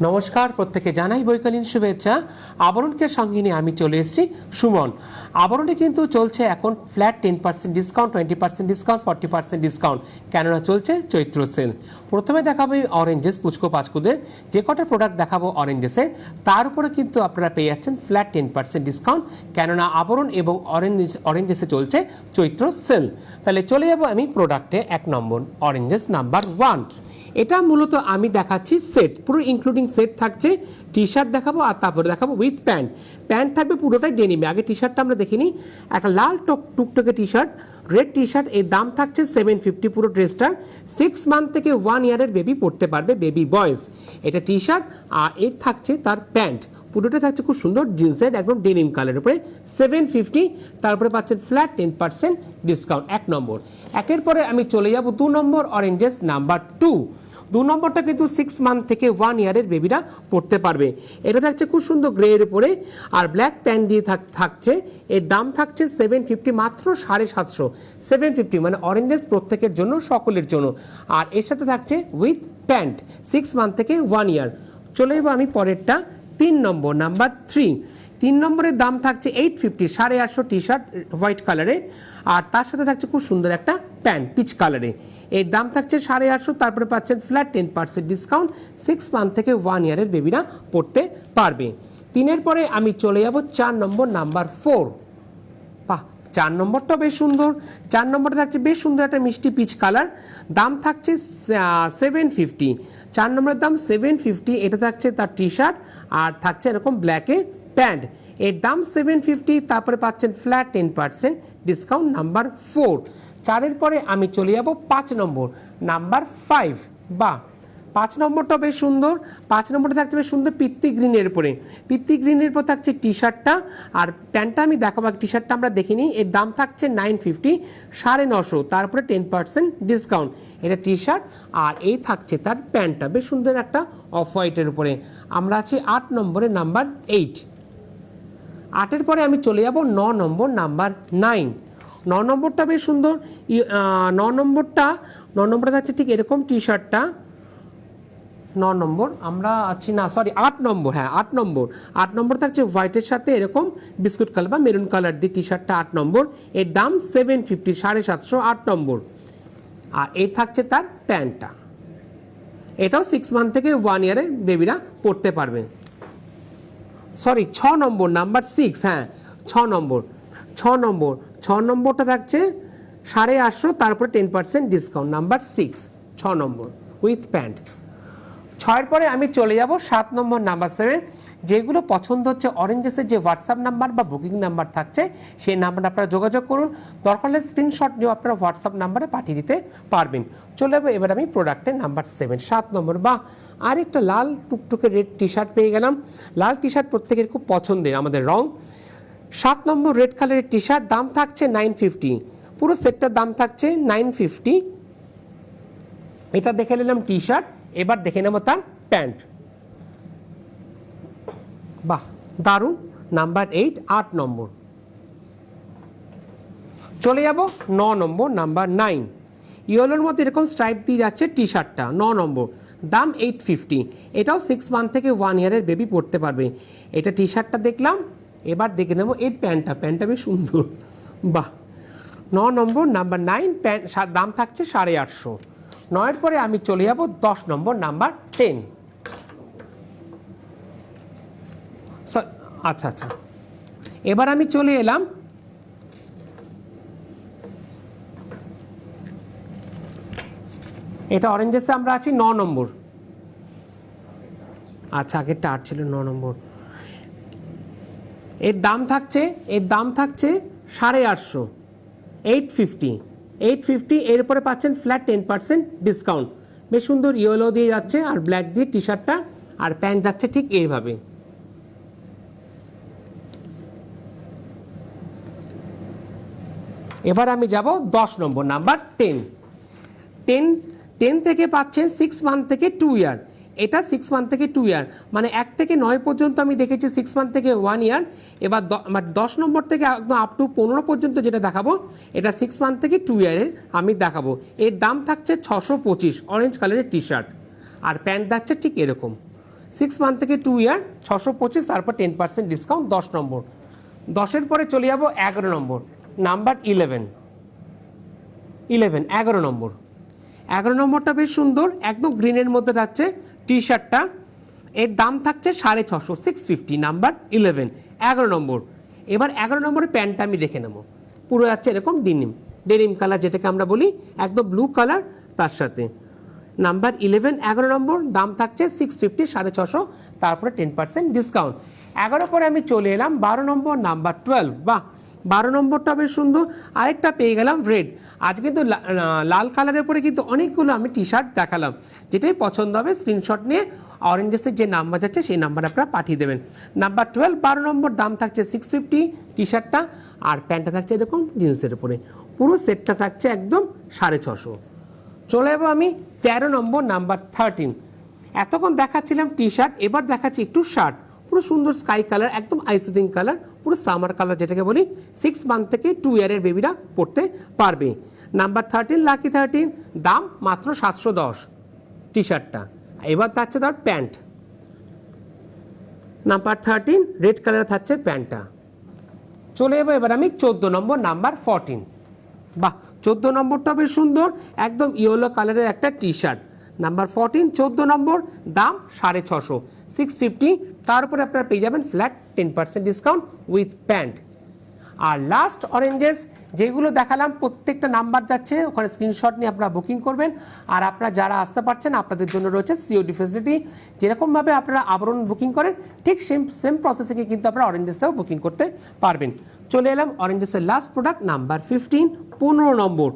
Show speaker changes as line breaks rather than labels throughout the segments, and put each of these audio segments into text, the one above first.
নমস্কার, প্রত্যেকে জানাই বৈকালীন শুভেচ্ছা। আবরণকে সঙ্গে নিয়ে আমি চলে এসেছি সুমন। আবরণে কিন্তু চলছে এখন ফ্ল্যাট 10% ডিসকাউন্ট, 20% ডিসকাউন্ট, 40% ডিসকাউন্ট, কেননা চলছে চৈত্র সেল। প্রথমে দেখাবো এই অরেঞ্জেস পুচকো পাচকুদের, যে কটা প্রোডাক্ট দেখাবো অরেঞ্জেসের, তার উপরে কিন্তু আপনারা পেয়ে যাচ্ছেন ফ্ল্যাট 10% ডিসকাউন্ট, কেননা আবরণ এবং অরেঞ্জেসে চলছে চৈত্র সেল। তাহলে চলে যাবো আমি প্রোডাক্টে। 1 নম্বর অরেঞ্জেস নাম্বার 1। এটা মূলত আমি দেখাচ্ছি সেট, পুরো ইনক্লুডিং সেট থাকছে। টি শার্ট দেখাবো আর তারপরে দেখাবো উইথ প্যান্ট। প্যান্ট থাকবে পুরোটাই ডেনিমে। আগে টি শার্টটা আমরা দেখিনি, একটা লাল টুকটকে T shirt, red T shirt. এর দাম থাকছে 750 পুরো ড্রেসটার। 6 মান্থ থেকে 1 ইয়ারের বেবি পড়তে পারবে, বেবি বয়েজ। এটা টি শার্ট আর এর থাকছে তার প্যান্ট। পুরোটা থাকছে খুব সুন্দর জিন্সের একদম ডেনিম কালারের উপরে, 750। তারপরে পাচ্ছেন ফ্ল্যাট 10% ডিসকাউন্ট। 1 নম্বর। একের পরে আমি চলে যাব 2 নম্বর অরেঞ্জেস নাম্বার 2। 2 নম্বরটা কিন্তু 6 মান্থ থেকে 1 ইয়ারের বেবিরা পড়তে পারবে। এটা থাকছে খুব সুন্দর গ্রে এর উপরে আর ব্ল্যাক প্যান্ট দিয়ে থাকছে। এর দাম থাকছে 750, মাত্র 750। 750 মানে অরেঞ্জেস প্রত্যেকের জন্য, সকলের জন্য। আর এর সাথে থাকছে উইথ প্যান্ট, 6 মান্থ থেকে 1 ইয়ার। চলে যাবো আমি পরেরটা, 3 নম্বর নাম্বার 3। 3 নম্বরের দাম থাকছে 850, 850 টি শার্ট হোয়াইট কালারে, আর তার সাথে থাকছে খুব সুন্দর একটা প্যান্ট পিচ কালারে। এর দাম থাকছে 850। তারপরে পাচ্ছেন ফ্ল্যাট 10% ডিসকাউন্ট। 6 মান্থ থেকে 1 ইয়ারের বেবিরা পড়তে পারবে। 3-এর পরে আমি চলে যাব 4 নম্বর নাম্বার 4। বাহ, 4 নম্বরটা বেশ সুন্দর। 4 নম্বরটা থাকছে বেশ সুন্দর একটা মিষ্টি পিচ কালার। দাম থাকছে 750। 4 নম্বরের দাম 750। এটা থাকছে তার টি শার্ট আর থাকছে এরকম ব্ল্যাকে প্যান্ট। এর দাম 750। তারপরে পাচ্ছেন ফ্ল্যাট 10% ডিসকাউন্ট। নাম্বার 4। 4-এর পরে আমি চলে যাব 5 নম্বর নাম্বার 5। বা 5 নম্বরটা বেশ সুন্দর। 5 নম্বরটা থাকছে বেশ সুন্দর পিত্তি গ্রিনের উপরে। পিত্তি গ্রিনের উপর থাকছে টি শার্টটা আর প্যান্টটা আমি দেখাবো। টি শার্টটা আমরা দেখিনি। এর দাম থাকছে 950, 950। তারপরে 10% ডিসকাউন্ট। এটা টি শার্ট আর এই থাকছে তার প্যান্টটা, বেশ সুন্দর একটা অফ হোয়াইটের উপরে। আমরা আছি 8 নম্বরে নাম্বার 8। 8-এর পরে আমি চলে যাব 9 নম্বর নাম্বার 9। 9 নম্বরটা বেশ সুন্দর। 9 নম্বরটা থাকছে ঠিক এরকম টি শার্টটা। 9 নম্বর আমরা আছি না, সরি 8 নম্বর। হ্যাঁ 8 নম্বর। 8 নম্বর থাকছে হোয়াইটের সাথে এরকম বিস্কুট কালার বা মেরুন কালার দিয়ে টি শার্টটা। 8 নম্বর। এর দাম 750, 750। 8 নম্বর। আর এর থাকছে তার প্যান্টটা। এটাও 6 মান্থ থেকে 1 ইয়ারে বেবিরা পড়তে পারবে। সরি 6 নম্বর নাম্বার 6। হ্যাঁ 6 নম্বর। 6 নম্বরটা থাকছে 850। তারপরে 10% ডিসকাউন্ট। নাম্বার 6, 6 নম্বর উইথ প্যান্ট। 6-এর পরে আমি চলে যাব 7 নম্বর নাম্বার 7। যেগুলো পছন্দ হচ্ছে অরেঞ্জেসের যে হোয়াটসঅ্যাপ নাম্বার বা বুকিং নাম্বার থাকছে, সেই নাম্বারে আপনারা যোগাযোগ করুন। দরকার হলে স্ক্রিনশট নিয়ে আপনারা হোয়াটসঅ্যাপ নাম্বারে পাঠিয়ে দিতে পারবেন। চলে যাবো এবার আমি প্রোডাক্টের নাম্বার 7, 7 নম্বর। বা আরেকটা লাল টুকটুকে রেড টি শার্ট পেয়ে গেলাম। লাল টি শার্ট প্রত্যেকের খুব পছন্দের, আমাদের রং। 7 নম্বর রেড কালারের টি শার্ট, দাম থাকছে 950। পুরো সেটটার দাম থাকছে 950। এটা দেখে নিলাম টি শার্ট। এবার দেখে নেব তার প্যান্ট। বাহ দারুণ। নাম্বার 8, 8 নম্বর। চলে যাব 9 নম্বর নাম্বার 9। ইয়েলোর মধ্যে এরকম স্ট্রাইপ দিয়ে যাচ্ছে টি শার্টটা। 9 নম্বর, দাম 850। এটাও 6 মান্থ থেকে 1 ইয়ারের বেবি পড়তে পারবে। এটা টি শার্টটা দেখলাম। এবার দেখে নেব এর প্যান্টটা। প্যান্টটা বেশ সুন্দর। বাহ, 9 নম্বর নাম্বার 9 প্যান্ট, দাম থাকছে 850। 9-এর পরে আমি চলে যাব 10 নম্বর নাম্বার 10। আচ্ছা আচ্ছা, এবার আমি চলে এলাম এটা অরেঞ্জেসে আমরা আছি 9 নম্বর। আচ্ছা আগেরটা 8 ছিল, 9 নম্বর। এর দাম থাকছে 850, 850। এর উপরে পাচ্ছেন ফ্ল্যাট 10% ডিসকাউন্ট। বেশ সুন্দর ইয়েলো দিয়ে যাচ্ছে আর ব্ল্যাক দিয়ে টি শার্টটা, আর প্যান্ট যাচ্ছে ঠিক এইভাবে। এবার আমি যাব 10 নম্বর নাম্বার 10। 10 থেকে পাচ্ছেন 6 মান্থ থেকে 2 ইয়ার। এটা 6 মান্থ থেকে 2 ইয়ার, মানে 1 থেকে 9 পর্যন্ত আমি দেখেছি 6 মান্থ থেকে 1 ইয়ার। এবার 10 নম্বর থেকে একদম আপ টু 15 পর্যন্ত যেটা দেখাবো, এটা 6 মান্থ থেকে 2 ইয়ারের আমি দেখাবো। এর দাম থাকছে 625, অরেঞ্জ কালারের টি শার্ট আর প্যান্ট যাচ্ছে ঠিক এরকম। 6 মান্থ থেকে 2 ইয়ার 625, তারপর 10% ডিসকাউন্ট 10 নম্বর। 10-এর পরে চলে যাব 11 নম্বর, নাম্বার 11, 11 নম্বর। 11 নম্বরটা বেশ সুন্দর, একদম গ্রিনের মধ্যে থাকছে টি শার্টটা, এর দাম থাকছে 650, 650, নাম্বার 11, 11 নম্বর। এবার 11 নম্বরের প্যান্টটা আমি দেখে নেব, পুরো যাচ্ছে এরকম ডেনিম কালার, যেটাকে আমরা বলি একদম ব্লু কালার, তার সাথে নাম্বার 11, 11 নম্বর, দাম থাকছে 650, 650, তারপরে 10% ডিসকাউন্ট। 11 পরে আমি চলে এলাম 12 নম্বর, নাম্বার 12। বাহ, 12 নম্বরটা বেশ সুন্দর, আরেকটা পেয়ে গেলাম রেড। আজ কিন্তু লাল কালারের পরে কিন্তু অনেকগুলো আমি টি শার্ট দেখালাম, যেটাই পছন্দ হবে স্ক্রিনশট নিয়ে অরেঞ্জেসের যে নাম্বার যাচ্ছে সেই নাম্বার আপনারা পাঠিয়ে দেবেন। নাম্বার 12, 12 নম্বর, দাম থাকছে 650 টি শার্টটা, আর প্যান্টটা থাকছে এরকম জিন্সের উপরে, পুরো সেটটা থাকছে একদম 650। চলে যাবো আমি 13 নম্বর, নাম্বার 13। এতক্ষণ দেখাচ্ছিলাম টি শার্ট, এবার দেখাচ্ছি একটু শার্ট, পুরো সুন্দর স্কাই কালার, একদম আইসিং কালার, পুরো সামার কালার, যেটাকে বলি 6 মান্থ থেকে 2 ইয়ারের বেবিরা পড়তে পারবে। নাম্বার 13, লাকি 13, দাম মাত্র 710 টি শার্টটা। এবার থাকছে তার প্যান্ট, নাম্বার 13, রেড কালার থাকছে প্যান্টটা। চলে যাবো এবার আমি 14 নম্বর, নাম্বার 14। বাহ, 14 নম্বরটা বেশ সুন্দর, একদম ইয়েলো কালারের একটা টি শার্ট, নাম্বার 14, 14 নম্বর, দাম 650, 650, তারপরে আপনারা পেয়ে যাবেন ফ্ল্যাট 10% ডিসকাউন্ট উইথ প্যান্ট। আর লাস্ট অরেঞ্জেস যেগুলো দেখালাম প্রত্যেকটা নাম্বার যাচ্ছে, ওখানে স্ক্রিনশট নিয়ে আপনারা বুকিং করবেন। আর আপনারা যারা আসতে পারছেন আপনাদের জন্য রয়েছে সিওডি ফেসিলিটি, যেরকমভাবে আপনারা আবরণ বুকিং করেন ঠিক সেম প্রসেসিংয়ে কিন্তু আপনারা অরেঞ্জেসটাও বুকিং করতে পারবেন। চলে এলাম অরেঞ্জেসের লাস্ট প্রোডাক্ট, নাম্বার 15, 15 নম্বর।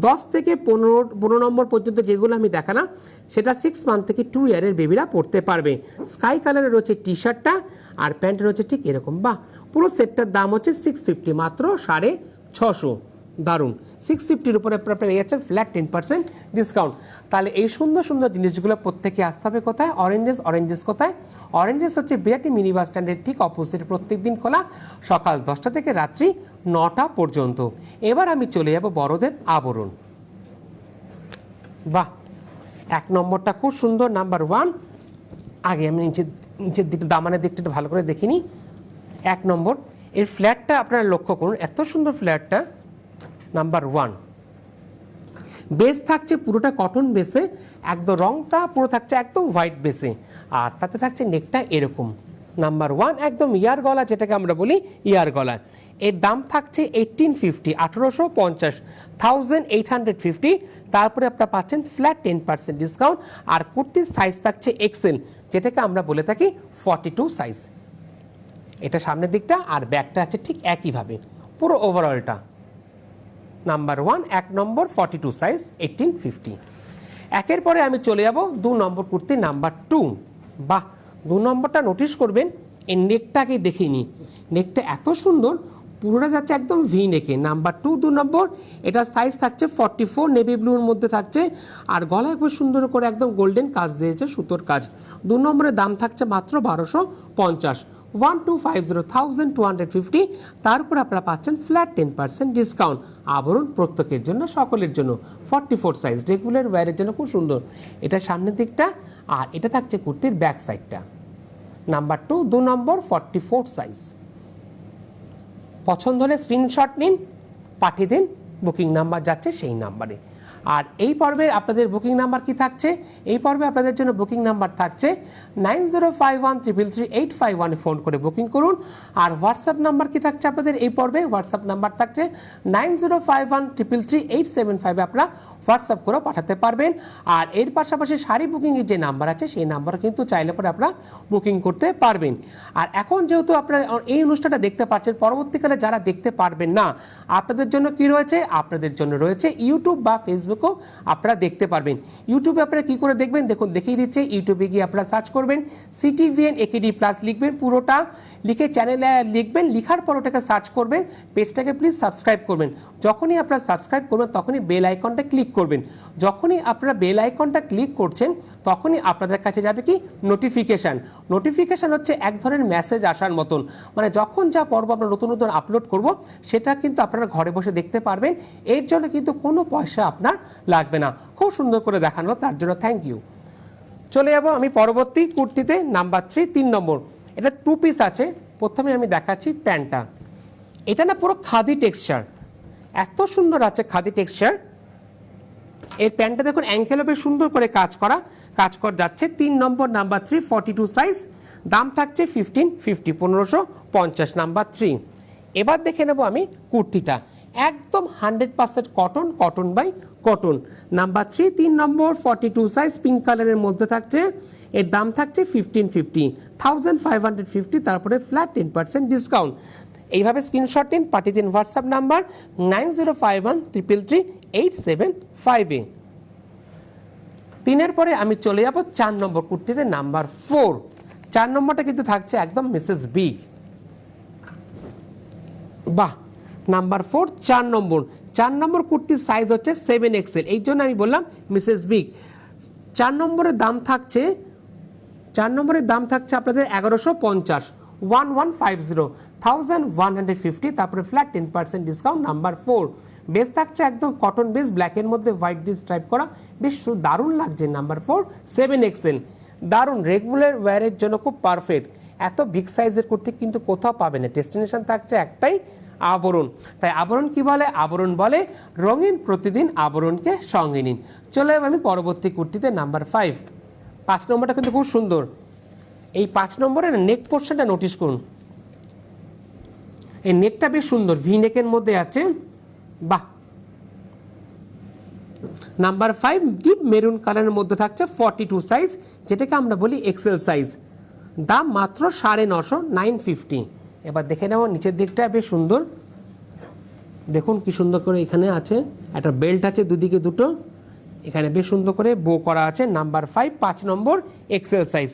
10 থেকে 15 নম্বর পর্যন্ত যেগুলো আমি দেখালাম সেটা 6 মান্থ থেকে 2 ইয়ারের বেবিরা পড়তে পারবে। স্কাই কালারের রয়েছে টি শার্টটা, আর প্যান্ট রয়েছে ঠিক এরকম। বাহ, পুরো সেটটার দাম হচ্ছে 650, মাত্র 650। দারুণ, 650-র উপরে আপনারা পেয়ে যাচ্ছেন ফ্ল্যাট 10% ডিসকাউন্ট। তাহলে এই সুন্দর সুন্দর জিনিসগুলো প্রত্যেকে আসতে হবে কোথায়? অরেঞ্জেস কোথায়? অরেঞ্জেস হচ্ছে বিরাটি মিনি বাস স্ট্যান্ডের ঠিক অপোজিট, প্রত্যেক দিন খোলা সকাল 10টা থেকে রাত্রি 9টা পর্যন্ত। এবার আমি চলে যাব বড়দের আবরণ। বাহ, 1 নম্বরটা খুব সুন্দর, নাম্বার 1। আগে আমি নিচের দিকটা, দামানের দিকটা একটু ভালো করে দেখিনি। 1 নম্বর, এর ফ্ল্যাটটা আপনারা লক্ষ্য করুন, এত সুন্দর ফ্ল্যাটটা, নাম্বার 1। বেস থাকছে পুরোটা কটন বেসে, একদম রংটা পুরো থাকছে একদম হোয়াইট বেসে, আর তাতে থাকছে নেকটা এরকম। নাম্বার 1, একদম ইয়ার গলা, যেটাকে আমরা বলি ইয়ার গলা। এর দাম থাকছে 1850, 1850, 1850। তারপরে আপনারা পাচ্ছেন ফ্ল্যাট 10% ডিসকাউন্ট। আর কুর্তির সাইজ থাকছে এক্সেল, যেটাকে আমরা বলে থাকি 42 সাইজ। এটা সামনের দিকটা, আর ব্যাকটা আছে ঠিক একইভাবে পুরো ওভারঅলটা। নাম্বার 1, 1 নম্বর, 42 সাইজ, 1850। একের পরে আমি চলে যাব 2 নম্বর কুর্তি, নাম্বার 2। বাহ, 2 নম্বরটা নোটিশ করবেন, এই নেকটাকে দেখিনি, নেকটা এত সুন্দর, পুরোটা যাচ্ছে একদম ভি নেকে। নাম্বার 2, 2 নম্বর, এটা সাইজ থাকছে 44, নেভি ব্লুর মধ্যে থাকছে, আর গলায় খুব সুন্দর করে একদম গোল্ডেন কাজ দিয়েছে, সুতোর কাজ। 2 নম্বরের দাম থাকছে মাত্র 1250, 1250, 1250। তারপর আপনারা পাচ্ছেন ফ্ল্যাট 10% ডিসকাউন্ট। আবরণ প্রত্যেকের জন্য, সকলের জন্য, 44 সাইজ, রেগুলার ওয়্যারের জন্য খুব সুন্দর। এটা সামনের দিকটা, আর এটা থাকছে কুর্তির ব্যাক সাইডটা। নাম্বার 2, 2 নম্বর, 44 সাইজ। পছন্দ হলে স্ক্রিনশট নিন, পাঠিয়ে দিন, বুকিং নাম্বার যাচ্ছে সেই নাম্বারে। আর এই পর্বে আপনাদের বুকিং নাম্বার কি থাকছে? এই পর্বে আপনাদের জন্য বুকিং নাম্বার থাকছে 9051333851 ফোন করে বুকিং করুন। আর হোয়াটসঅ্যাপ নাম্বার কি থাকছে আপনাদের এই পর্বে? হোয়াটসঅ্যাপ নাম্বার থাকছে 9051333875, আপনারা হোয়াটসঅ্যাপ করেও পাঠাতে পারবেন। আর এর পাশাপাশি শাড়ি বুকিংয়ের যে নাম্বার আছে সেই নাম্বারও কিন্তু চাইলে পরে আপনারা বুকিং করতে পারবেন। আর এখন যেহেতু আপনারা এই অনুষ্ঠানটা দেখতে পাচ্ছেন, পরবর্তীকালে যারা দেখতে পারবেন না, আপনাদের জন্য কি রয়েছে? আপনাদের জন্য রয়েছে ইউটিউব বা ফেসবুকও আপনারা দেখতে পারবেন। ইউটিউবে আপনারা কি করে দেখবেন? দেখুন, দেখিয়ে দিচ্ছে। ইউটিউবে গিয়ে আপনারা সার্চ করবেন CTVN AKD প্লাস, লিখবেন পুরোটা, লিখে চ্যানেলে লিখবেন, লিখার পর ওটাকে সার্চ করবেন, পেজটাকে প্লিজ সাবস্ক্রাইব করবেন। যখনই আপনারা সাবস্ক্রাইব করবেন তখনই বেল আইকনটা ক্লিক করবেন। যখনই আপনারা বেল আইকনটা ক্লিক করছেন তখনই আপনাদের কাছে যাবে কি নোটিফিকেশান। নোটিফিকেশান হচ্ছে এক ধরনের মেসেজ আসার মতন, মানে যখন যা পর্ব আমরা নতুন নতুন আপলোড করব সেটা কিন্তু আপনারা ঘরে বসে দেখতে পারবেন। এর জন্য কিন্তু কোনো পয়সা আপনার লাগবে না। খুব সুন্দর করে দেখানো, তার জন্য থ্যাংক ইউ। চলে যাব আমি পরবর্তী কুর্তিতে নাম্বার 3 3 নম্বর। এটা 2 পিস আছে। প্রথমে আমি দেখাচ্ছি প্যান্টটা। এটা না পুরো খাদি টেক্সচার, এত সুন্দর আছে খাদি টেক্সচার। এর প্যান্টটা দেখুন অ্যাঙ্কেলও বেশ সুন্দর করে কাজ করা যাচ্ছে। 3 নম্বর নাম্বার 3 42 সাইজ, দাম থাকছে 1550 1550 নাম্বার 3। এবার দেখে নেব আমি কুর্তিটা, একদম 100% কটন বাই কটন নাম্বার 3 3 নম্বর 42 সাইজ, পিঙ্ক কালারের মধ্যে থাকছে। এর দাম থাকছে 1550 1550, তারপরে ফ্ল্যাট 10% ডিসকাউন্ট। এইভাবে স্ক্রিনশট নিন, পাঠিয়ে দিন হোয়াটসঅ্যাপ নাম্বার 9051333875-এ। 3-এর পরে আমি চলে যাব 4 নম্বর কুর্তিতে নাম্বার 4। 4 নম্বরটা কিন্তু থাকছে একদম মিসেস বিগ, বাহ। নাম্বার 4 4 নম্বর কুর্তির সাইজ হচ্ছে 7XL, এই জন্য আমি বললাম মিসেস বিগ। 4 নম্বরের দাম থাকছে আপনাদের 1150 1150 1150, তারপরে ফ্ল্যাট 10% ডিসকাউন্ট নাম্বার 4। বেস থাকছে একদম কটন বেস, ব্ল্যাকের মধ্যে হোয়াইট দিয়ে স্ট্রাইপ করা, বেশ দারুণ লাগছে। নাম্বার 4 7XL, দারুণ রেগুলার ওয়্যারের জন্য খুব পারফেক্ট। এত বিগ সাইজের কুর্তি কিন্তু কোথাও পাবে না। ডেস্টিনেশন থাকছে একটাই, আবরণ। তাই আবরণ কি বলে? আবরণ বলে রঙিন প্রতিদিন আবরণকে সঙ্গে নিন। চলে যাবো আমি পরবর্তী কুর্তিতে নাম্বার 5। 5 নম্বরটা কিন্তু খুব সুন্দর। এই 5 নম্বরের নেক পোর্শনটা নোটিস করুন, এই নেকটা বেশ সুন্দর, ভি নেকের মধ্যে আছে, বাহ। নাম্বার 5 ডিপ মেরুন কালারের মধ্যে থাকছে 42 সাইজ, যেটাকে আমরা বলি এক্সেল সাইজ, দাম মাত্র 950 950। এবার দেখে নেব নিচের দিকটা বেশ সুন্দর, দেখুন কি সুন্দর করে এখানে আছে একটা বেল্ট আছে দুদিকে দুটো, এখানে বেশ সুন্দর করে বো করা আছে। নাম্বার 5 5 নম্বর এক্সেল সাইজ,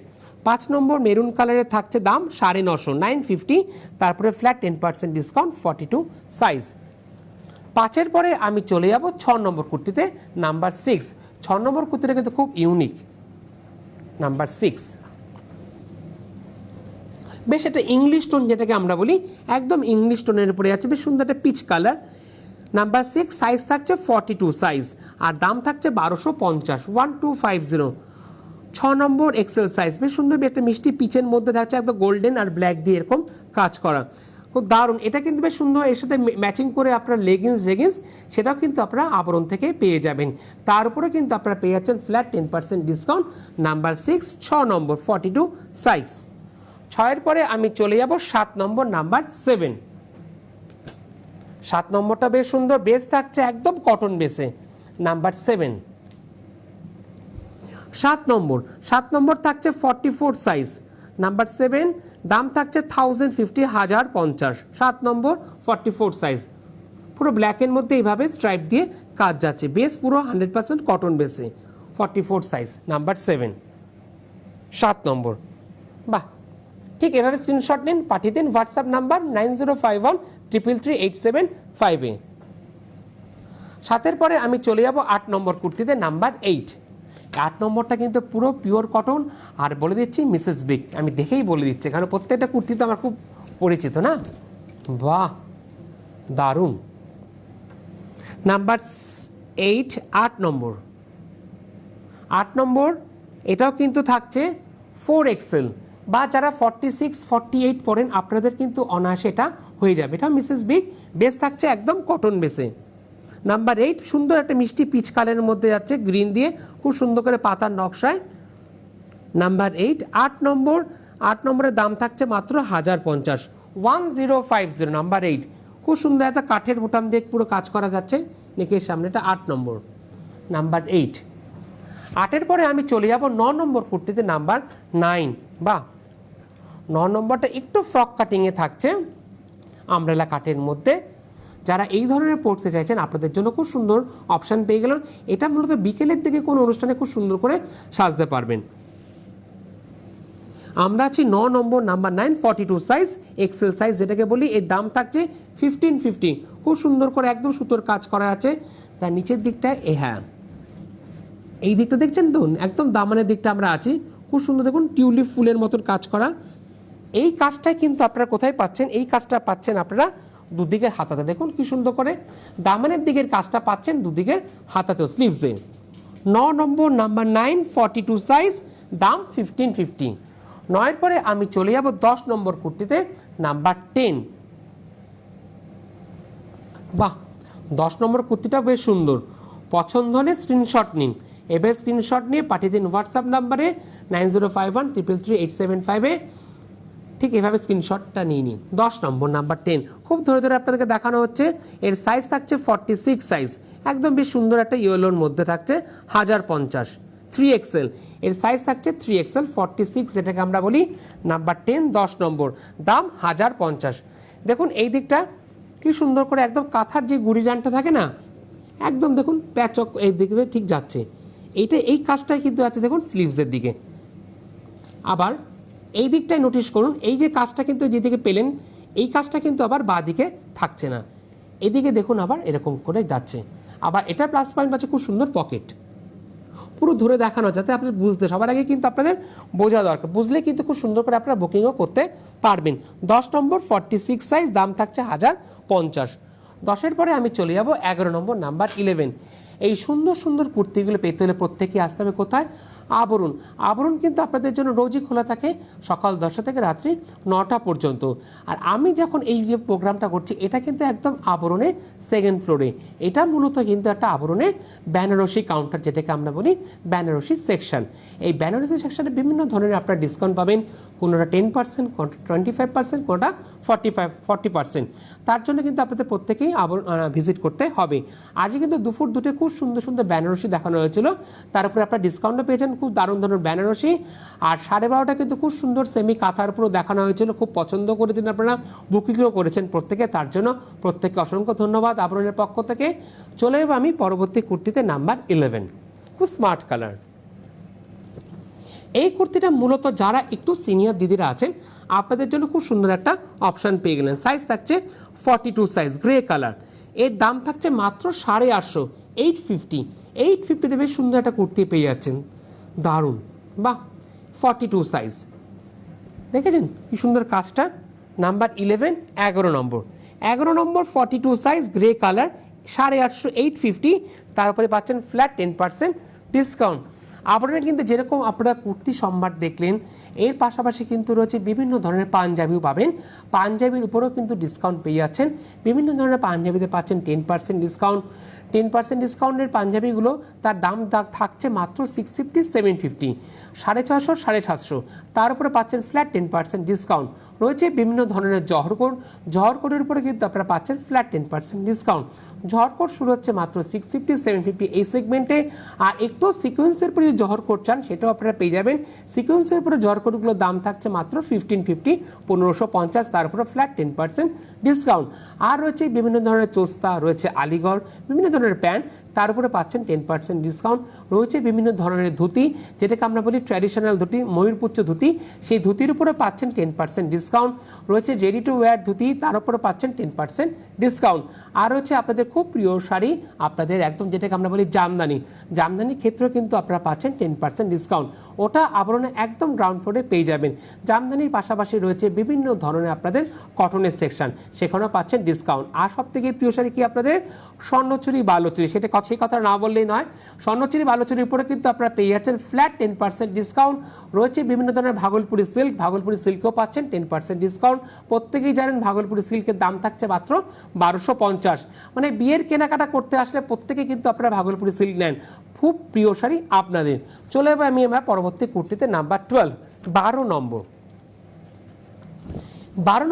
5 নম্বর মেরুন কালারে থাকছে, দাম 950 950, তারপরে ফ্ল্যাট 10% ডিসকাউন্ট 42 সাইজ। 5-এর পরে আমি চলে যাব 6 নম্বর কুর্তিতে নাম্বার 6। 6 নম্বর কুর্তিটা কিন্তু খুব ইউনিক। নাম্বার 6 বেশ একটা ইংলিশ টোন, যেটাকে আমরা বলি একদম ইংলিশ টোনের উপরে আছে, বেশ সুন্দর একটা পিচ কালার। নাম্বার 6 সাইজ থাকছে 42 সাইজ, আর দাম থাকছে 1250 1250। 6 নম্বর এক্সেল সাইজ, বেশ সুন্দর একটা মিষ্টি পিচের মধ্যে থাকছে, একদম গোল্ডেন আর ব্ল্যাক দিয়ে এরকম কাজ করা, খুব দারুণ। এটা কিন্তু বেশ সুন্দর, এর সাথে ম্যাচিং করে আপনার লেগিংস সেটাও কিন্তু আপনারা আবরণ থেকে পেয়ে যাবেন। তার উপরে কিন্তু আপনারা পেয়ে যাচ্ছেন ফ্ল্যাট 10% ডিসকাউন্ট। নাম্বার 6 6 নম্বর 42 সাইজ। 6-এর পরে আমি চলে যাব 7 নম্বর নাম্বার 7। 7 নম্বরটা বেশ সুন্দর, বেস থাকছে একদম কটন বেসে। নাম্বার 7 7 নম্বর থাকছে 44 সাইজ। নাম্বার 7 দাম থাকছে 1050 1050। 7 নম্বর 44 সাইজ, পুরো ব্ল্যাকের মধ্যে এইভাবে স্ট্রাইপ দিয়ে কাজ যাচ্ছে, বেস পুরো 100% কটন বেসে। 44 সাইজ নাম্বার 7 7 নম্বর, বাহ। ঠিক এভাবে স্ক্রিনশট নিন, পাঠিয়ে দিন হোয়াটসঅ্যাপ নাম্বার 9051333875-এ। 7-এর পরে আমি চলে যাব 8 নম্বর কুর্তিতে নাম্বার 8। 8 নম্বরটা কিন্তু পুরো পিওর কটন, আর বলে দিচ্ছি মিসেস বিগ, আমি দেখেই বলে দিচ্ছি কারণ প্রত্যেকটা কুর্তি তো আমার খুব পরিচিত না। বাহ, দারুণ। নাম্বার 8 8 নম্বর এটাও কিন্তু থাকছে 4XL, বা যারা 46 48 পড়েন আপনাদের কিন্তু অনায়াসে এটা হয়ে যাবে। এটা মিসেস বিগ, বেস থাকছে একদম কটন বেসে। নাম্বার 8 সুন্দর একটা মিষ্টি পিচ কালারের মধ্যে যাচ্ছে, গ্রিন দিয়ে খুব সুন্দর করে পাতার নকশায়। নাম্বার 8 8 নম্বরের দাম থাকছে মাত্র 1050 1050। নাম্বার 8 খুব সুন্দর একটা কাঠের বোতাম দিয়ে পুরো কাজ করা যাচ্ছে নেকের সামনে, এটা 8 নম্বর। নাম্বার 8 8-এর পরে আমি চলে যাব 9 নম্বর কুর্তিতে নাম্বার 9। বা 9 নম্বরটা একটু ফ্রক কাটিংয়ে থাকছে, আমব্রেলা কাটের মধ্যে। যারা এই ধরনের পড়তে চাইছেন আপনাদের জন্য খুব সুন্দর অপশান পেয়ে গেলেন। এটা মূলত বিকেলের দিকে কোনো অনুষ্ঠানে খুব সুন্দর করে সাজতে পারবেন। আমরা আছি 9 নম্বর নাম্বার 9 42 সাইজ এক্সেল সাইজ, যেটাকে বলি। এর দাম থাকছে 1550। খুব সুন্দর করে একদম সুতোর কাজ করা আছে। তার নিচের দিকটা হ্যাঁ এই দিকটা দেখছেন তো, একদম দামানের দিকটা আমরা আছি, খুব সুন্দর দেখুন টিউলিপ ফুলের মতন কাজ করা। এই কাজটাই কিন্তু আপনারা কোথায় পাচ্ছেন? এই কাজটা পাচ্ছেন আপনারা দুদিকের হাতাতে, দেখুন কি সুন্দর করে দামানের দিকের কাজটা পাচ্ছেন দুদিকের হাতাতেও, স্লিভসে। নম্বর নাম্বার 9 42 সাইজ, দাম 1550। 9 পরে আমি চলে যাব 10 নম্বর কুর্তিতে নাম্বার 10। বাহ, 10 নম্বর কুর্তিটা বেশ সুন্দর, পছন্দ হলে স্ক্রিনশট নিন। এবার স্ক্রিনশট নিয়ে পাঠিয়ে দিন হোয়াটসঅ্যাপ নাম্বারে 9051333875-এ। ঠিক এভাবে স্ক্রিনশটটা নিয়ে নিন। 10 নম্বর নাম্বার 10 খুব ধরে ধরে আপনাদেরকে দেখানো হচ্ছে। এর সাইজ থাকছে 46 সাইজ, একদম বেশ সুন্দর একটা ইয়েলোর মধ্যে থাকছে 1050 3XL। এর সাইজ থাকছে 3XL 46, যেটাকে আমরা বলি নাম্বার 10 10 নম্বর, দাম 1050। দেখুন এই দিকটা কি সুন্দর করে একদম কাঁথার যে গুড়ি ডানটা থাকে না, একদম দেখুন প্যাচক এই দিকে ঠিক যাচ্ছে। এই কাজটাই কিন্তু আছে দেখুন স্লিভসের দিকে। আবার এই দিকটায় নোটিশ করুন, এই যে কাজটা কিন্তু যেদিকে পেলেন এই কাজটা কিন্তু আবার বাঁ দিকে থাকছে না, এদিকে দেখুন আবার এরকম করে যাচ্ছে। আবার এটা প্লাস পয়েন্ট আছে খুব সুন্দর পকেট, পুরো ধরে দেখানো যাতে আপনি বুঝতে, সবার আগে কিন্তু আপনাদের বোঝা দরকার, বুঝলে কিন্তু খুব সুন্দর করে আপনারা বুকিংও করতে পারবেন। 10 নম্বর 46 সাইজ, দাম থাকছে 1050। 10-এর পরে আমি চলে যাব 11 নম্বর নাম্বার 11। এই সুন্দর সুন্দর কুর্তিগুলো পেতে হলে প্রত্যেকেই আসতে হবে কোথায়? আবরণ। আবরণ কিন্তু আপনাদের জন্য রোজই খোলা থাকে সকাল 10টা থেকে রাত্রি 9টা পর্যন্ত। আর আমি যখন এই যে প্রোগ্রামটা করছি এটা কিন্তু একদম আবরণের সেকেন্ড ফ্লোরে। এটা মূলত কিন্তু একটা আবরণের বেনারসি কাউন্টার, যেটাকে আমরা বলি বেনারসি সেকশন। এই বেনারসি সেকশনে বিভিন্ন ধরনের আপনারা ডিসকাউন্ট পাবেন, কোনোটা 10%, কোনোটা 25%, কোনোটা 40%। তার জন্য কিন্তু আপনাদের প্রত্যেকেই ভিজিট করতে হবে। আজকে কিন্তু দুপুর 2টে খুব সুন্দর সুন্দর বেনারসি দেখানো হয়েছিল, তার উপরে আপনারা ডিসকাউন্টও পেয়েছেন খুব দারুণ দারুণ বেনারসি। আর 12:30টা কিন্তু খুব সুন্দর সেমি কাঁথার উপরও দেখানো হয়েছিল, খুব পছন্দ করেছেন আপনারা, বুকিংও করেছেন প্রত্যেকে, তার জন্য প্রত্যেককে অসংখ্য ধন্যবাদ আবরণের পক্ষ থেকে। চলে যাব আমি পরবর্তী কুর্তিতে নাম্বার 11, খুব স্মার্ট কালার। এই কুর্তিটা মূলত যারা একটু সিনিয়র দিদিরা আছেন আপনাদের জন্য খুব সুন্দর একটা অপশান পেয়ে গেলেন। সাইজ থাকছে 42 সাইজ, গ্রে কালার। এর দাম থাকছে মাত্র 850, 850 বেশ সুন্দর একটা কুর্তি পেয়ে যাচ্ছেন, দারুণ। বাহ, 42 সাইজ দেখেছেন কি সুন্দর কাজটা। নাম্বার 11 11 নম্বর 42 সাইজ, গ্রে কালার, 850 850। তারপরে পাচ্ছেন ফ্ল্যাট 10% ডিসকাউন্ট। আপনারা কিন্তু যেরকম আপনারা কুর্তি সম্ভার দেখলেন, এর পাশাপাশি কিন্তু রয়েছে বিভিন্ন ধরনের পাঞ্জাবিও পাবেন। পাঞ্জাবির উপরেও কিন্তু ডিসকাউন্ট পেয়ে যাচ্ছেন। বিভিন্ন ধরনের পাঞ্জাবিতে পাচ্ছেন 10% ডিসকাউন্ট। 10% ডিসকাউন্টের পাঞ্জাবিগুলো তার দাম থাকছে মাত্র 650 750, 650 750। তার উপরে পাচ্ছেন ফ্ল্যাট 10% ডিসকাউন্ট। রয়েছে বিভিন্ন ধরনের জহরকোটের উপরে কিন্তু আপনারা পাচ্ছেন ফ্ল্যাট 10% ডিসকাউন্ট। জহরকোট শুরু হচ্ছে মাত্র 650 750 এই সেগমেন্টে। আর একটু সিকোয়েন্সের উপরে যদি জহরকোট চান সেটাও আপনারা পেয়ে যাবেন। সিকোয়েন্সের উপরে জহরকোটগুলোর দাম থাকছে মাত্র 1550 1550, তার উপরে ফ্ল্যাট 10% ডিসকাউন্ট। আর রয়েছে বিভিন্ন ধরনের চোস্তা, রয়েছে আলিগড়, বিভিন্ন ধরনের প্যান্ট, তার উপরে পাচ্ছেন 10% ডিসকাউন্ট। রয়েছে বিভিন্ন ধরনের ধুতি, যেটাকে আমরা বলি ট্র্যাডিশনাল ধুতি, ময়ূরপুচ্ছ ধুতি, সেই ধুতির উপরে পাচ্ছেন 10% ডিসকাউন্ট। রয়েছে রেডি টু ওয়্যার ধুতি, তার উপরে পাচ্ছেন 10% ডিসকাউন্ট। আর রয়েছে আপনাদের খুব প্রিয় শাড়ি, আপনাদের একদম যেটাকে আমরা বলি জামদানির ক্ষেত্রেও কিন্তু আপনারা পাচ্ছেন 10% ডিসকাউন্ট। ওটা আবরণে একদম গ্রাউন্ড ফ্লোরে পেয়ে যাবেন। জামদানির পাশাপাশি রয়েছে বিভিন্ন ধরনের আপনাদের কটনের সেকশন, সেখানেও পাচ্ছেন ডিসকাউন্ট। আর সব থেকে প্রিয় শাড়ি কি আপনাদের? স্বর্ণচুরি বালুচুরি, সেটা সেই কথা না বললেই নয়। স্বর্ণচুরি বালুচুরির উপরে কিন্তু আপনারা পেয়ে যাচ্ছেন ফ্ল্যাট 10% ডিসকাউন্ট। রয়েছে বিভিন্ন ধরনের ভাগলপুরি সিল্কও পাচ্ছেন 10% ডিসকাউন্ট। প্রত্যেকেই জানেন ভাগলপুরি সিল্কের দাম থাকছে মাত্র 1250। মানে বিয়ের কেনাকাটা করতে আসলে প্রত্যেকে কিন্তু আপনারা ভাগলপুরি সিল্ক নেন, খুব প্রিয় শাড়ি আপনাদের। চলে যাবো আমি আমার পরবর্তী কুর্তিতে নাম্বার 12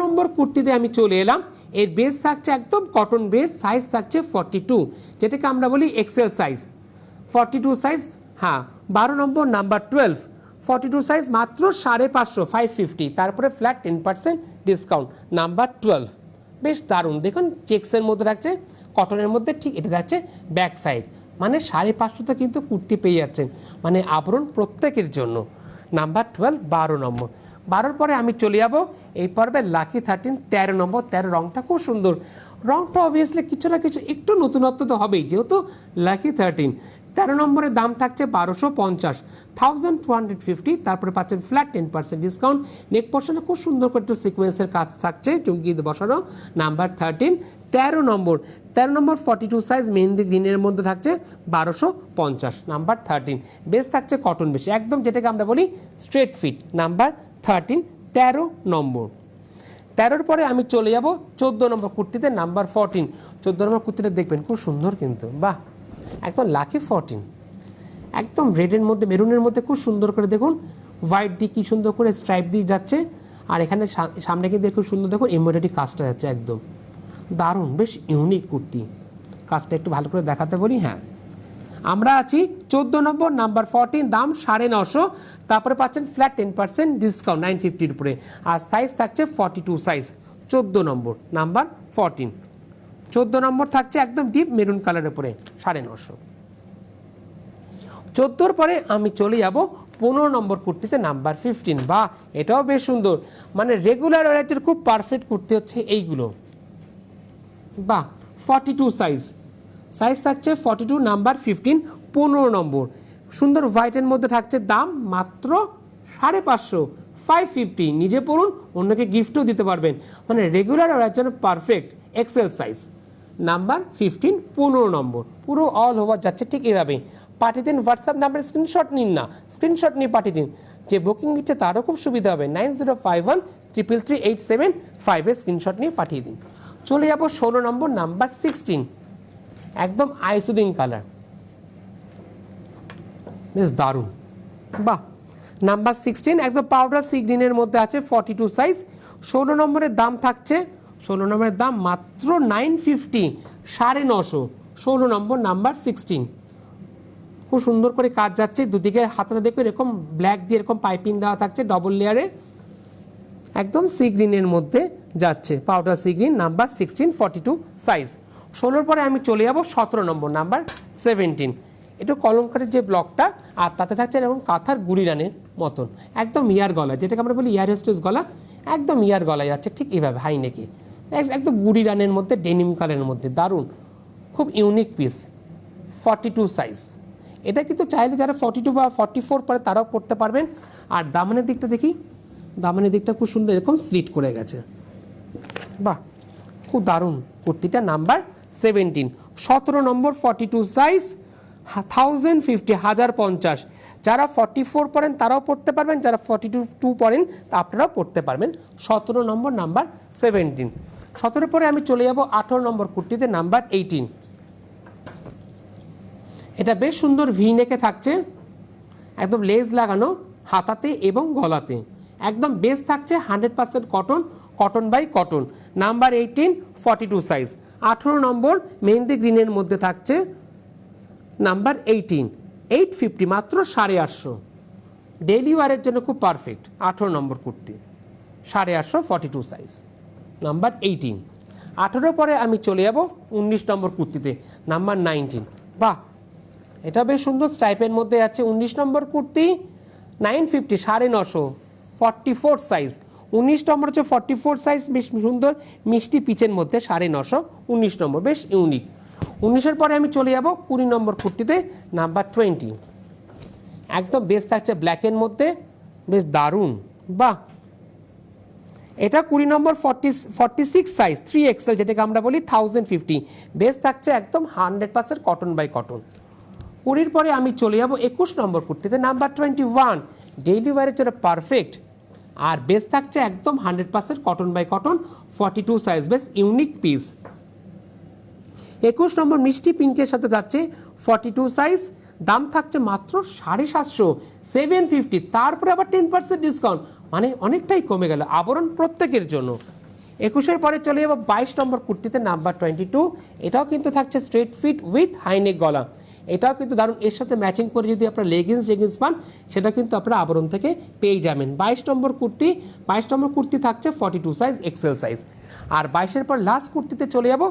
নম্বর কুর্তিতে আমি চলে এলাম। এর বেস থাকছে একদম কটন বেস, সাইজ থাকছে 42, যেটাকে আমরা বলি এক্সেল সাইজ। 42 সাইজ, হ্যাঁ 12 নম্বর নাম্বার 42 সাইজ, মাত্র 550 550, তারপরে ফ্ল্যাট 10% ডিসকাউন্ট। নাম্বার 12 বেশ দারুণ, দেখুন চেক্সের মধ্যে রাখছে, কটনের মধ্যে, ঠিক এটা যাচ্ছে ব্যাক সাইড। মানে 550 কিন্তু কুর্তি পেয়ে যাচ্ছেন, মানে আবরণ প্রত্যেকের জন্য। নাম্বার 12 নম্বর 12 পরে আমি চলে যাব এই পর্বে লাকি 13 13 নম্বর 13 রংটা খুব সুন্দর। রংটা অবভিয়াসলি কিছু না কিছু একটু নতুনত্ব তো হবেই, যেহেতু লাকি 13 13 নম্বরের দাম থাকছে 1250, 1250। তারপরে পাচ্ছেন ফ্ল্যাট 10% ডিসকাউন্ট। নেক পোর্শনে খুব সুন্দর করে একটু সিকোয়েন্সের কাজ থাকছে, চুমকি বসানো। নাম্বার 13, 13 নম্বর 42 সাইজ মেহেন্দি গ্রিনের মধ্যে থাকছে 1250। নাম্বার 13 বেস থাকছে কটন বেশি, একদম যেটাকে আমরা বলি স্ট্রেট ফিট। নাম্বার 13, 13 নম্বর। 13-র পরে আমি চলে যাব 14 নম্বর কুর্তিতে, নাম্বার 14। 14 নম্বর কুর্তিটা দেখবেন খুব সুন্দর কিন্তু, বাহ, একদম লাকি 14, একদম রেডের মধ্যে মেরুনের মধ্যে খুব সুন্দর করে দেখুন হোয়াইট দিয়ে কী সুন্দর করে স্ট্রাইপ দিয়ে যাচ্ছে। আর এখানে সামনে কিন্তু খুব সুন্দর দেখুন এমব্রয়ডারি কাজটা যাচ্ছে, একদম দারুণ, বেশ ইউনিক কুর্তি। কাজটা একটু ভালো করে দেখাতে বলি। হ্যাঁ, আমরা আছি 14 নম্বর, নাম্বার 14, দাম 950। তারপরে পাচ্ছেন ফ্ল্যাট 10% ডিসকাউন্ট 950-র উপরে। আর সাইজ থাকছে 42 সাইজ। 14 নম্বর, নাম্বার 14। 14 নম্বর থাকছে একদম ডিপ মেরুন কালারের উপরে, 950। 14-র পরে আমি চলে যাব 15 নম্বর কুর্তিতে, নাম্বার 15। বা এটাও বেশ সুন্দর, মানে রেগুলার ওয়ারের খুব পারফেক্ট কুর্তি হচ্ছে এইগুলো। বাহ, 42 সাইজ, সাইজ থাকছে 42, নাম্বার 15, 15 নম্বর। সুন্দর হোয়াইটের মধ্যে থাকছে, দাম মাত্র 550, 550। নিজে পরুন, অন্যকে গিফটও দিতে পারবেন, মানে রেগুলার ওয়ারের জন্য পারফেক্ট এক্সেল সাইজ। নাম্বার 15, 15 নম্বর। পুরো অল ওভার যাচ্ছে ঠিক এভাবেই। পাঠিয়ে দিন হোয়াটসঅ্যাপ নাম্বারে, স্ক্রিনশট নিন না, স্ক্রিনশট নিয়ে পাঠিয়ে দিন। যে বুকিং দিচ্ছে তারও খুব সুবিধা হবে, 9051333875-এর স্ক্রিনশট নিয়ে পাঠিয়ে দিন। চলে যাব 16 নম্বর, নাম্বার 16, একদম আইসুদিং কালার, বেশ দারুণ, বাহ। নাম্বার 16 একদম পাউডার সি গ্রিনের মধ্যে আছে, 42 সাইজ। 16 নম্বরের দাম থাকছে, 16 নম্বরের দাম মাত্র 950, 950। 16 নম্বর, নাম্বার 16। খুব সুন্দর করে কাজ যাচ্ছে, দুদিকে হাতাতে দেখো এরকম ব্ল্যাক দিয়ে এরকম পাইপিং দেওয়া থাকছে ডবল লেয়ারে, একদম সি গ্রিনের মধ্যে যাচ্ছে, powder sea green. Number 16, 42 size. 16-র পরে আমি চলে যাব 17 নম্বর, নাম্বার 17। একটু কলমকারের যে ব্লকটা, আর তাতে থাকছে এরকম কাঁথার গুড়ি রানের মতন, একদম ইয়ার গলা, যেটাকে আমরা বলি ইয়ার হোস্টেস গলা, একদম ইয়ার গলায় যাচ্ছে ঠিক এইভাবে হাই নেকে, একদম গুড়ি রানের মধ্যে ডেনিম কালারের মধ্যে, দারুণ, খুব ইউনিক পিস। 42 সাইজ। এটা কিন্তু চাইলে যারা 42 বা 44 পরে তারাও পড়তে পারবেন। আর দামানের দিকটা দেখি, দামানের দিকটা খুব সুন্দর এরকম স্লিট করে গেছে, বাহ, খুব দারুণ কুর্তিটা। নাম্বার 17, 17 নম্বর, 42 সাইজ, 1050, 1050। যারা 44 পড়েন তারাও পড়তে পারবেন, যারা 42 পড়েন তা আপনারাও পড়তে পারবেন। 17 নম্বর, নাম্বার 17। 17 পরে আমি চলে যাব 18 নম্বর কুর্তিতে, নাম্বার 18। এটা বেশ সুন্দর ভি নেকে থাকছে, একদম লেজ লাগানো হাতাতে এবং গলাতে, একদম বেস থাকছে 100% cotton, cotton by cotton. Number 18, 42 size. 18 নম্বর মেহেন্দি গ্রিনের মধ্যে থাকছে, নাম্বার 18, 850, মাত্র 850। ডেইলি ওয়ারের জন্য খুব পারফেক্ট 18 নম্বর কুর্তি, 850, 42 সাইজ, নাম্বার 18। 18 পরে আমি চলে যাব 19 নম্বর কুর্তিতে, নাম্বার 19। বাহ, এটা বেশ সুন্দর স্ট্রাইপের মধ্যে আছে, 19 নম্বর কুর্তি, 950, 950, 44 সাইজ। 19 নম্বর হচ্ছে 44 সাইজ, বেশ সুন্দর মিষ্টি পিচের মধ্যে, 950, 19 নম্বর, বেশ ইউনিক। 19-এর পরে আমি চলে যাব 20 নম্বর কুর্তিতে, নাম্বার 20। একদম বেস থাকছে ব্ল্যাকের মধ্যে, বেশ দারুণ, বাহ। এটা 20 নম্বর, 46 সাইজ, 3XL, যেটাকে আমরা বলি 1050। বেস থাকছে একদম 100% কটন বাই কটন। 20-র পরে আমি চলে যাব 21 নম্বর কুর্তিতে, নাম্বার 21। ডেইলি ওয়ারের জন্য পারফেক্ট, আর বেস থাকছে একদম 100% কটন বাই কটন, 42 সাইজ, বেশ ইউনিক পিস। 21 নম্বর মিষ্টি পিঙ্কের সাথে যাচ্ছে, 42 সাইজ, দাম থাকছে মাত্র 750, 750। তারপরে আবার 10% ডিসকাউন্ট, মানে অনেকটাই কমে গেল, আবরণ প্রত্যেকের জন্য। 21-এর পরে চলে যাব 22 নম্বর কুর্তিতে, নাম্বার 22। এটাও কিন্তু থাকছে স্ট্রেট ফিট উইথ হাইনেক গলা, এটাও কিন্তু দারুণ। এর সাথে ম্যাচিং করে যদি আপনারা লেগিংস পান, সেটা কিন্তু আপনারা আবরণ থেকে পেয়ে যাবেন। 22 নম্বর কুর্তি, 22 নম্বর কুর্তি থাকছে 42 সাইজ, এক্সেল সাইজ। আর 22-এর পর লাস্ট কুর্তিতে চলে যাব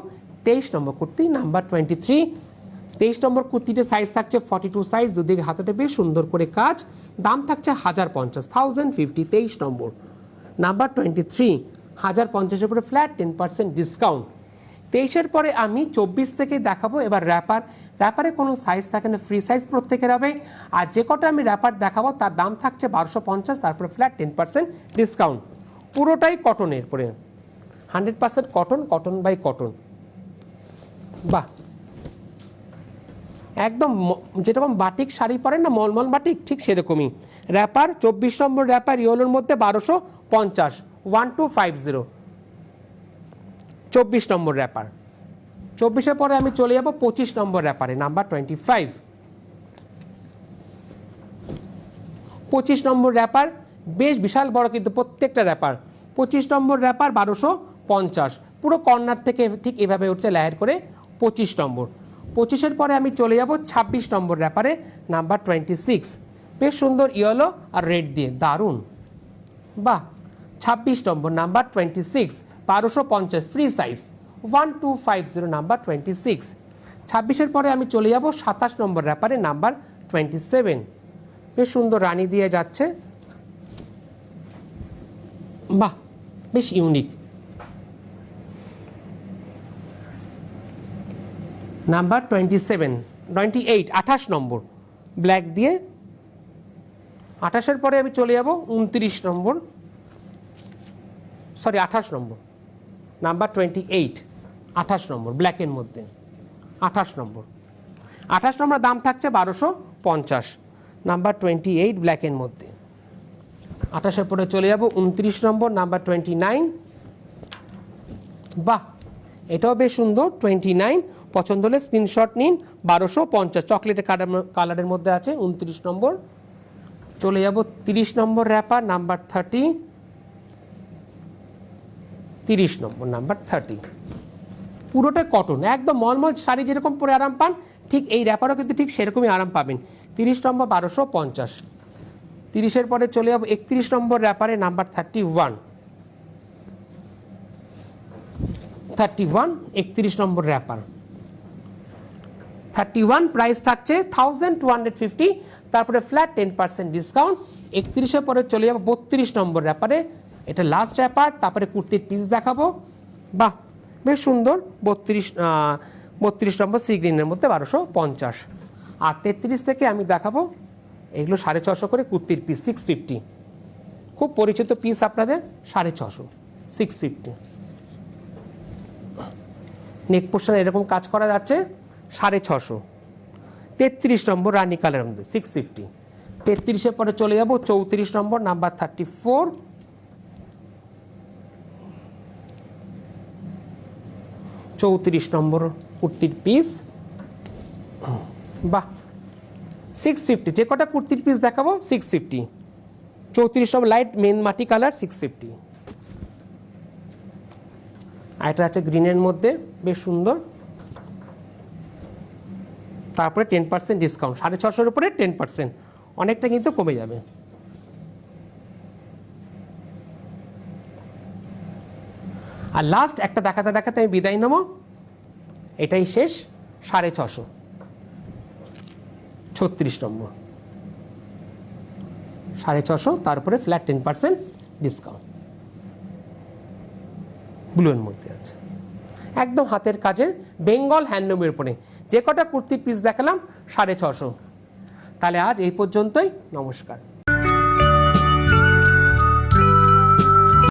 23 নম্বর কুর্তি, নাম্বার 23। 23 নম্বর কুর্তিতে সাইজ থাকছে 42 সাইজ, দুদিকে হাতাতে বেশ সুন্দর করে কাজ, দাম থাকছে 1050, 1050। 23 নম্বর, নাম্বার 23, 1050-এর উপরে ফ্ল্যাট 10% ডিসকাউন্ট। 23-এর পরে আমি 24 থেকে দেখাবো এবার র্যাপারে কোনো সাইজ থাকে না, ফ্রি সাইজ প্রত্যেকের হবে। আর যে কটা আমি র্যাপার দেখাবো তার দাম থাকছে 1250, তারপরে ফ্ল্যাট 10% ডিসকাউন্ট। পুরোটাই কটনের পরে, 100% কটন বাই কটন। বাহ, একদম যেরকম বাটিক শাড়ি পরেন না, মলমল বাটিক, ঠিক সেরকমই র্যাপার। 24 নম্বর র্যাপার ইয়েলোর মধ্যে 1250, 1250 24 নম্বর র্যাপার। 24-এর পরে আমি চলে যাব 25 নম্বর র্যাপারে, নাম্বার 25। 25 নম্বর র্যাপার বেশ বিশাল বড় কিন্তু প্রত্যেকটা র্যাপার। 25 নম্বর র্যাপার 1250, পুরো কর্নার থেকে ঠিক এভাবে উঠছে লেয়ার করে 25 নম্বর। 25-এর পরে আমি চলে যাব 26 নম্বর র্যাপারে, নাম্বার 26। বেশ সুন্দর ইয়েলো আর রেড দিয়ে, দারুণ। বাহ, 26 নম্বর নাম্বার 26, 1250 ফ্রি সাইজ, 1250 নাম্বার 26। 26-এর পরে আমি চলে যাব 27 নম্বর র্যাপারে, নাম্বার 27। বেশ সুন্দর রানী দিয়ে যাচ্ছে, বাহ বেশ ইউনিক। নাম্বার 27, 28, 28 নম্বর ব্ল্যাক দিয়ে। 28-এর পরে আমি চলে যাব 29 নম্বর, সরি 28 নম্বর, নাম্বার 28, 28 নম্বর ব্ল্যাকের মধ্যে, 28 নম্বর। 28 নম্বর দাম থাকছে 1250, নাম্বার 28 ব্ল্যাকের মধ্যে। 28-এর পরে চলে যাব 29 নম্বর, নাম্বার 29। বাহ, এটাও বেশ সুন্দর, 29। পছন্দ হলে স্ক্রিনশট নিন। 1250 চকলেটের কালারের মধ্যে আছে, 29 নম্বর। চলে যাব 30 নম্বর র্যাপার, নাম্বার 30। 30 নম্বর, নাম্বার 30। পুরোটা কটন, একদম মলমল শাড়ি যেরকম পরে আরাম পান, ঠিক এই র্যাপারও কিন্তু ঠিক সেরকমই আরাম পাবেন। 30 নম্বর 1250। 30-এর পরে চলে যাব 31 নম্বর র্যাপারে, নাম্বার 31। 31 নম্বর র্যাপার। 31 প্রাইস থাকছে 1250, তারপরে ফ্ল্যাট 10% ডিসকাউন্ট। 31-এর পরে চলে যাব 32 নম্বর র্যাপারে, এটা লাস্ট র্যাপার, তারপরে কুর্তির পিস দেখাবো। বাহ, বেশ সুন্দর, 32 নম্বর সি গ্রিনের মধ্যে 1250। আর 33 থেকে আমি দেখাবো এগুলো 650 করে কুর্তির পিস, 650, খুব পরিচিত পিস আপনাদের, 650, 650। নেক পোর্শন এরকম কাজ করা যাচ্ছে, 650। 33 নম্বর রানী কালারের মধ্যে, 650। 33-এর পরে চলে যাব 34 নম্বর, নাম্বার 34। 34 নম্বর কুর্তির পিস, বাহ 650। যে কটা কুর্তির পিস দেখাবো 650। 34 নম্বর লাইট মেন মাটি কালার, 650। আর এটা আছে গ্রিনের মধ্যে, বেশ সুন্দর। তারপরে 10% ডিসকাউন্ট, 650-এর উপরে 10%, অনেকটা কিন্তু কমে যাবে। আর লাস্ট একটা দেখাতে দেখাতে আমি বিদায় নেব, এটাই শেষ, 650। 36 নম্বর, 650, তারপরে ফ্ল্যাট 10% ডিসকাউন্ট, ব্লুয়ের মধ্যে আছে, একদম হাতের কাজের বেঙ্গল হ্যান্ডলুমের উপরে। যে কটা কুর্তির পিস দেখালাম 650। তাহলে আজ এই পর্যন্তই, নমস্কার।